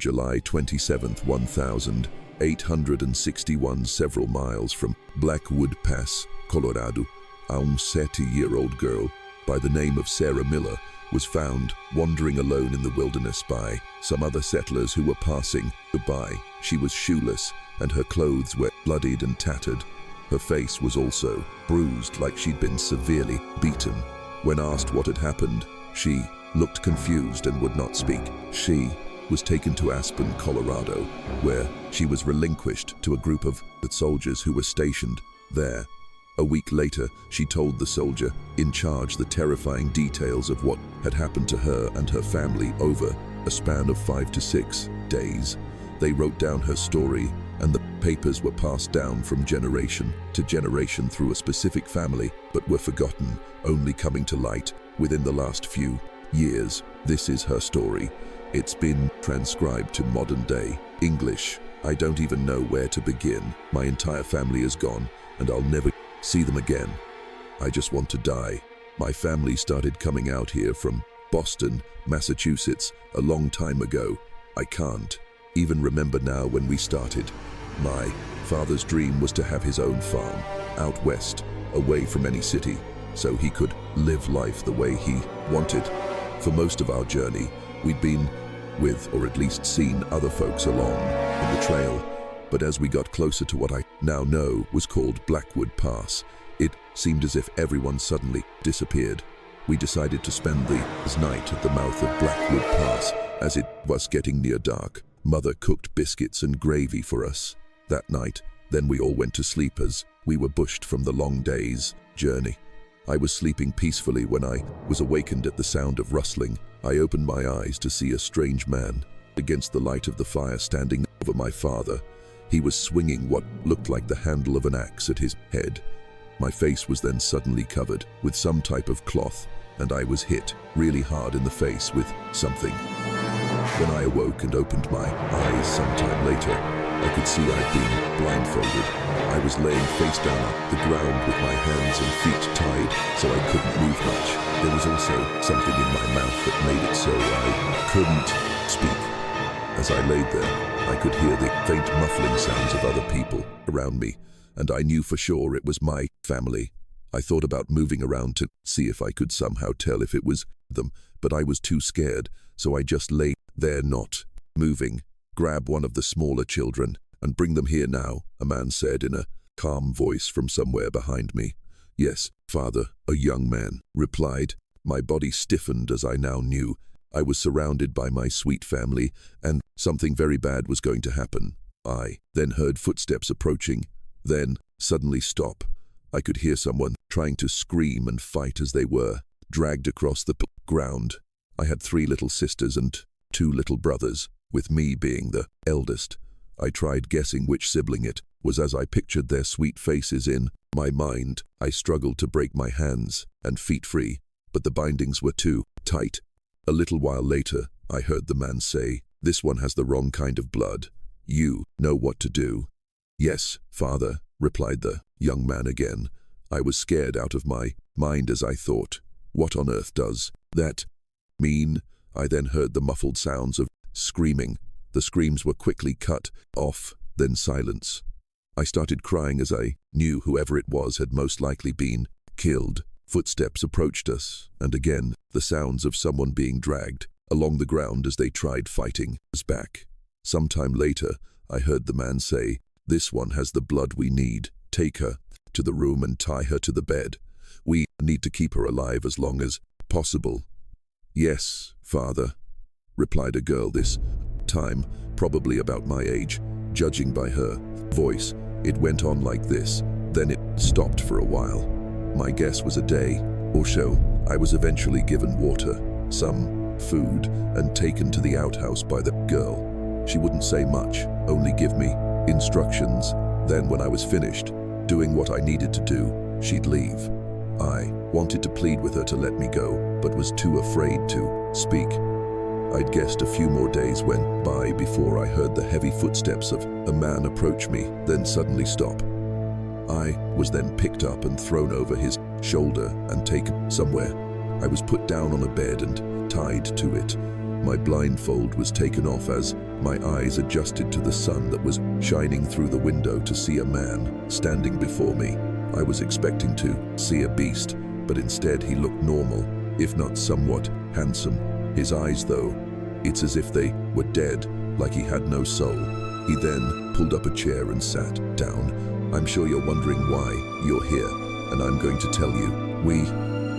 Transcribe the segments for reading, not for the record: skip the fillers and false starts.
July 27, 1861, several miles from Blackwood Pass, Colorado, a 7-year-old girl by the name of Sarah Miller was found wandering alone in the wilderness by some other settlers who were passing by. She was shoeless and her clothes were bloodied and tattered. Her face was also bruised like she'd been severely beaten. When asked what had happened, she looked confused and would not speak. She was taken to Aspen, Colorado, where she was relinquished to a group of soldiers who were stationed there. A week later, she told the soldier in charge the terrifying details of what had happened to her and her family over a span of 5 to 6 days. They wrote down her story, and the papers were passed down from generation to generation through a specific family, but were forgotten, only coming to light within the last few years. This is her story. It's been transcribed to modern-day English. I don't even know where to begin. My entire family is gone, and I'll never see them again. I just want to die. My family started coming out here from Boston, Massachusetts, a long time ago. I can't even remember now when we started. My father's dream was to have his own farm out west, away from any city, so he could live life the way he wanted. For most of our journey, we'd been with, or at least seen, other folks along in the trail. But as we got closer to what I now know was called Blackwood Pass, it seemed as if everyone suddenly disappeared. We decided to spend the night at the mouth of Blackwood Pass, as it was getting near dark. Mother cooked biscuits and gravy for us that night. Then we all went to sleep as we were bushed from the long day's journey. I was sleeping peacefully when I was awakened at the sound of rustling. I opened my eyes to see a strange man against the light of the fire standing over my father. He was swinging what looked like the handle of an axe at his head. My face was then suddenly covered with some type of cloth, and I was hit really hard in the face with something. When I awoke and opened my eyes sometime later, I could see I'd been blindfolded. I was laying face down on the ground with my hands and feet tied, so I couldn't move much. There was also something in my mouth that made it so I couldn't speak. As I laid there, I could hear the faint muffling sounds of other people around me, and I knew for sure it was my family. I thought about moving around to see if I could somehow tell if it was them, but I was too scared, so I just lay there not moving. "Grab one of the smaller children and bring them here now," a man said in a calm voice from somewhere behind me. "Yes, father," a young man replied. My body stiffened as I now knew I was surrounded by my sweet family, and something very bad was going to happen. I then heard footsteps approaching, then suddenly stop. I could hear someone trying to scream and fight as they were dragged across the ground. I had 3 little sisters and 2 little brothers, with me being the eldest. I tried guessing which sibling it was as I pictured their sweet faces in my mind. I struggled to break my hands and feet free, but the bindings were too tight. A little while later, I heard the man say, "This one has the wrong kind of blood. You know what to do." "Yes, father," replied the young man again. I was scared out of my mind as I thought, what on earth does that mean? I then heard the muffled sounds of screaming. The screams were quickly cut off, then silence. I started crying as I knew whoever it was had most likely been killed. Footsteps approached us, and again, the sounds of someone being dragged along the ground as they tried fighting us back. Sometime later, I heard the man say, "This one has the blood we need. Take her to the room and tie her to the bed. We need to keep her alive as long as possible." "Yes, father," replied a girl this time, probably about my age, judging by her voice. It went on like this, then it stopped for a while. My guess was a day or so. I was eventually given water, some food, and taken to the outhouse by the girl. She wouldn't say much, only give me instructions. Then when I was finished doing what I needed to do, she'd leave. I wanted to plead with her to let me go, but was too afraid to speak. I'd guessed a few more days went by before I heard the heavy footsteps of a man approach me, then suddenly stop. I was then picked up and thrown over his shoulder and taken somewhere. I was put down on a bed and tied to it. My blindfold was taken off as my eyes adjusted to the sun that was shining through the window to see a man standing before me. I was expecting to see a beast, but instead he looked normal, if not somewhat handsome. His eyes, though, it's as if they were dead, like he had no soul. He then pulled up a chair and sat down. I'm sure you're wondering why you're here, and I'm going to tell you. We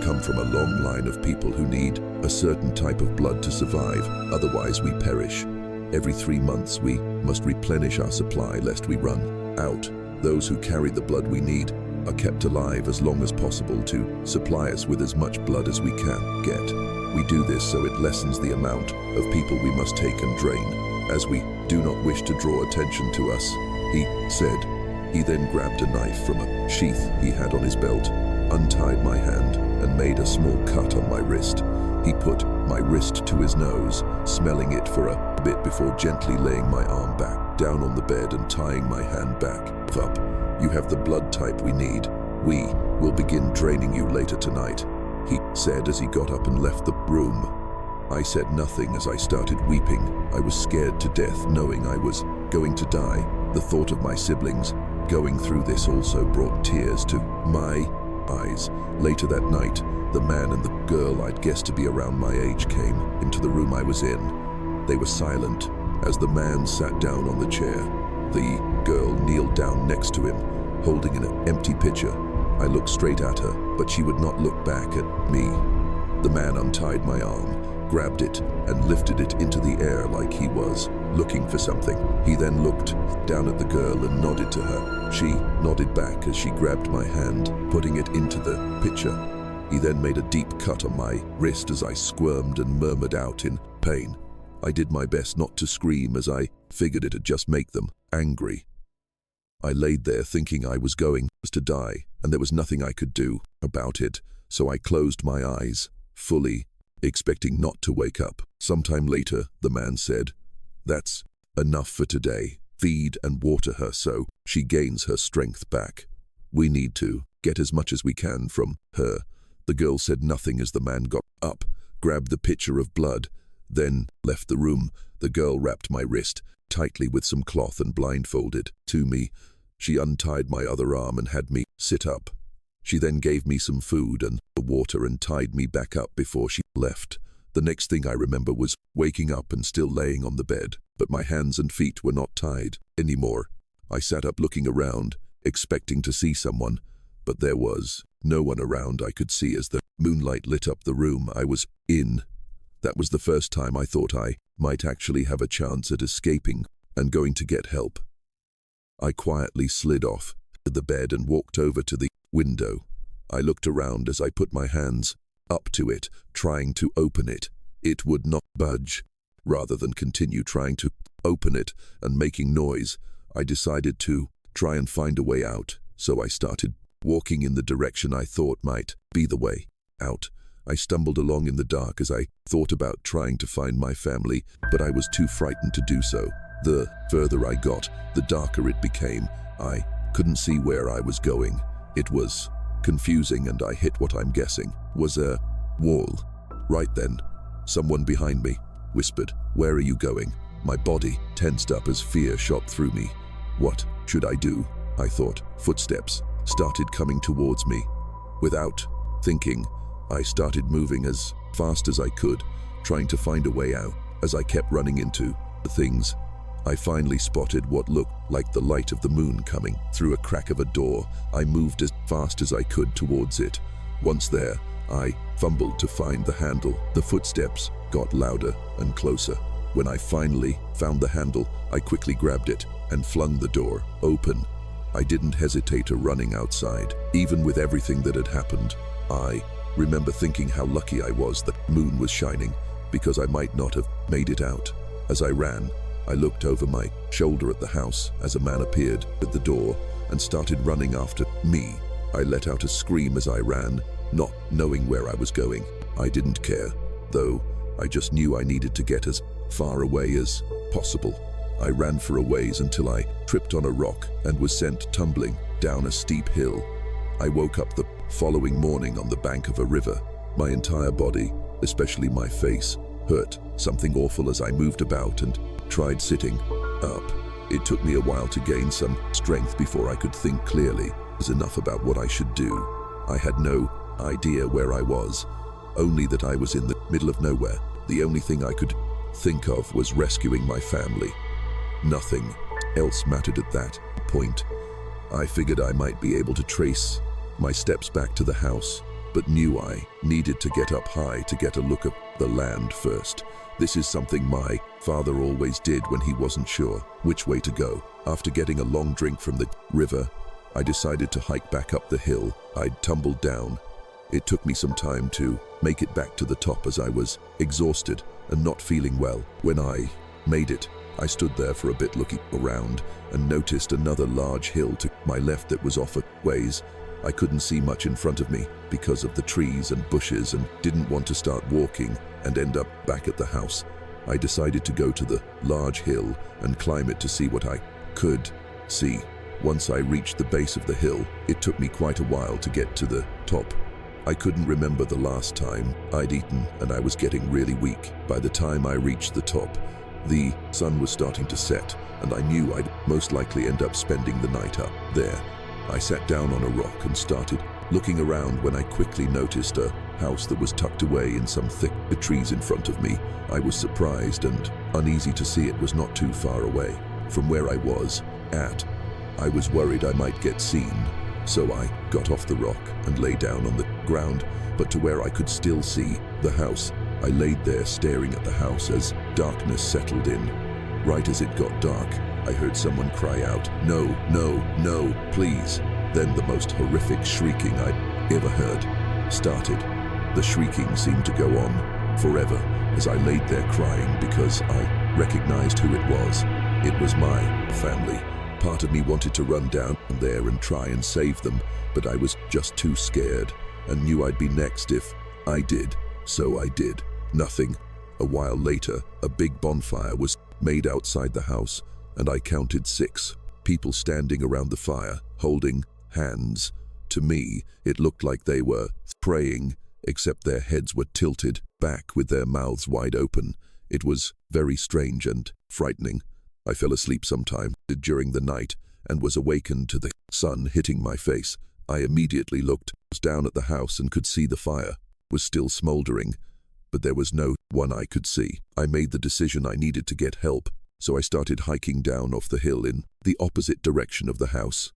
come from a long line of people who need a certain type of blood to survive, otherwise we perish. Every 3 months we must replenish our supply lest we run out. Those who carry the blood we need are kept alive as long as possible to supply us with as much blood as we can get. We do this so it lessens the amount of people we must take and drain, as we do not wish to draw attention to us, he said. He then grabbed a knife from a sheath he had on his belt, untied my hand, and made a small cut on my wrist. He put my wrist to his nose, smelling it for a bit before gently laying my arm back down on the bed and tying my hand back up. You have the blood type we need. We will begin draining you later tonight, he said as he got up and left the room. I said nothing as I started weeping. I was scared to death, knowing I was going to die. The thought of my siblings going through this also brought tears to my eyes. Later that night, the man and the girl I'd guessed to be around my age came into the room I was in. They were silent as the man sat down on the chair. The girl kneeled down next to him, holding an empty pitcher. I looked straight at her, but she would not look back at me. The man untied my arm, grabbed it, and lifted it into the air like he was looking for something. He then looked down at the girl and nodded to her. She nodded back as she grabbed my hand, putting it into the pitcher. He then made a deep cut on my wrist as I squirmed and murmured out in pain. I did my best not to scream as I figured it'd just make them angry. I laid there thinking I was going to die, and there was nothing I could do about it, so I closed my eyes, fully expecting not to wake up. Sometime later, the man said, "That's enough for today. Feed and water her so she gains her strength back. We need to get as much as we can from her." The girl said nothing as the man got up, grabbed the pitcher of blood, then left the room. The girl wrapped my wrist tightly with some cloth and blindfolded to me. She untied my other arm and had me sit up. She then gave me some food and water and tied me back up before she left. The next thing I remember was waking up and still laying on the bed, but my hands and feet were not tied anymore. I sat up looking around, expecting to see someone, but there was no one around I could see as the moonlight lit up the room I was in. That was the first time I thought I might actually have a chance at escaping and going to get help. I quietly slid off the bed and walked over to the window. I looked around as I put my hands up to it, trying to open it. It would not budge. Rather than continue trying to open it and making noise, I decided to try and find a way out, so I started walking in the direction I thought might be the way out. I stumbled along in the dark as I thought about trying to find my family, but I was too frightened to do so. The further I got, the darker it became. I couldn't see where I was going. It was confusing, and I hit what I'm guessing was a wall. Right then, someone behind me whispered, "Where are you going?" My body tensed up as fear shot through me. What should I do? I thought. Footsteps started coming towards me. Without thinking, I started moving as fast as I could, trying to find a way out. As I kept running into the things, I finally spotted what looked like the light of the moon coming through a crack of a door. I moved as fast as I could towards it. Once there, I fumbled to find the handle. The footsteps got louder and closer. When I finally found the handle, I quickly grabbed it and flung the door open. I didn't hesitate to running outside. Even with everything that had happened, I remember thinking how lucky I was that the moon was shining, because I might not have made it out. As I ran, I looked over my shoulder at the house as a man appeared at the door and started running after me. I let out a scream as I ran, not knowing where I was going. I didn't care, though. I just knew I needed to get as far away as possible. I ran for a ways until I tripped on a rock and was sent tumbling down a steep hill. I woke up the following morning on the bank of a river. My entire body, especially my face, hurt something awful as I moved about and tried sitting up. It took me a while to gain some strength before I could think clearly. It was enough about what I should do. I had no idea where I was, only that I was in the middle of nowhere. The only thing I could think of was rescuing my family. Nothing else mattered at that point. I figured I might be able to trace my steps back to the house, but knew I needed to get up high to get a look at the land first. This is something my father always did when he wasn't sure which way to go. After getting a long drink from the river, I decided to hike back up the hill I'd tumbled down. It took me some time to make it back to the top as I was exhausted and not feeling well. When I made it, I stood there for a bit looking around and noticed another large hill to my left that was off a ways. I couldn't see much in front of me because of the trees and bushes and didn't want to start walking and end up back at the house. I decided to go to the large hill and climb it to see what I could see. Once I reached the base of the hill, it took me quite a while to get to the top. I couldn't remember the last time I'd eaten and I was getting really weak. By the time I reached the top, the sun was starting to set and I knew I'd most likely end up spending the night up there. I sat down on a rock and started looking around when I quickly noticed a house that was tucked away in some thick trees in front of me. I was surprised and uneasy to see it was not too far away from where I was at. I was worried I might get seen, so I got off the rock and lay down on the ground, but to where I could still see the house. I laid there staring at the house as darkness settled in. Right as it got dark, I heard someone cry out, "No, no, no, please." Then the most horrific shrieking I'd ever heard started. The shrieking seemed to go on forever as I laid there crying because I recognized who it was. It was my family. Part of me wanted to run down there and try and save them, but I was just too scared and knew I'd be next if I did. So I did nothing. A while later, a big bonfire was made outside the house, and I counted 6 people standing around the fire, holding hands. To me, it looked like they were praying, except their heads were tilted back with their mouths wide open. It was very strange and frightening. I fell asleep sometime during the night and was awakened to the sun hitting my face. I immediately looked down at the house and could see the fire was still smoldering, but there was no one I could see. I made the decision I needed to get help, so I started hiking down off the hill in the opposite direction of the house.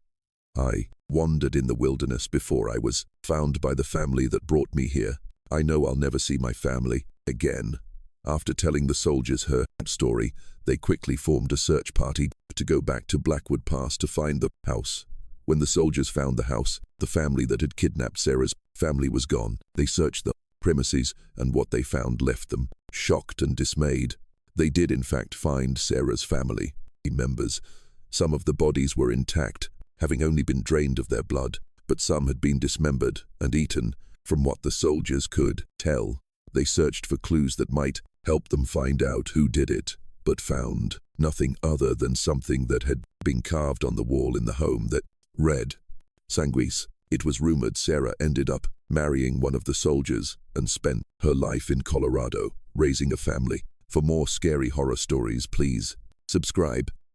I wandered in the wilderness before I was found by the family that brought me here. I know I'll never see my family again. After telling the soldiers her story, they quickly formed a search party to go back to Blackwood Pass to find the house. When the soldiers found the house, the family that had kidnapped Sarah's family was gone. They searched the premises, and what they found left them shocked and dismayed. They did in fact find Sarah's family members. Some of the bodies were intact, having only been drained of their blood, but some had been dismembered and eaten. From what the soldiers could tell, they searched for clues that might help them find out who did it, but found nothing other than something that had been carved on the wall in the home that read, Sanguis. It was rumored Sarah ended up marrying one of the soldiers and spent her life in Colorado, raising a family. For more scary horror stories, please subscribe.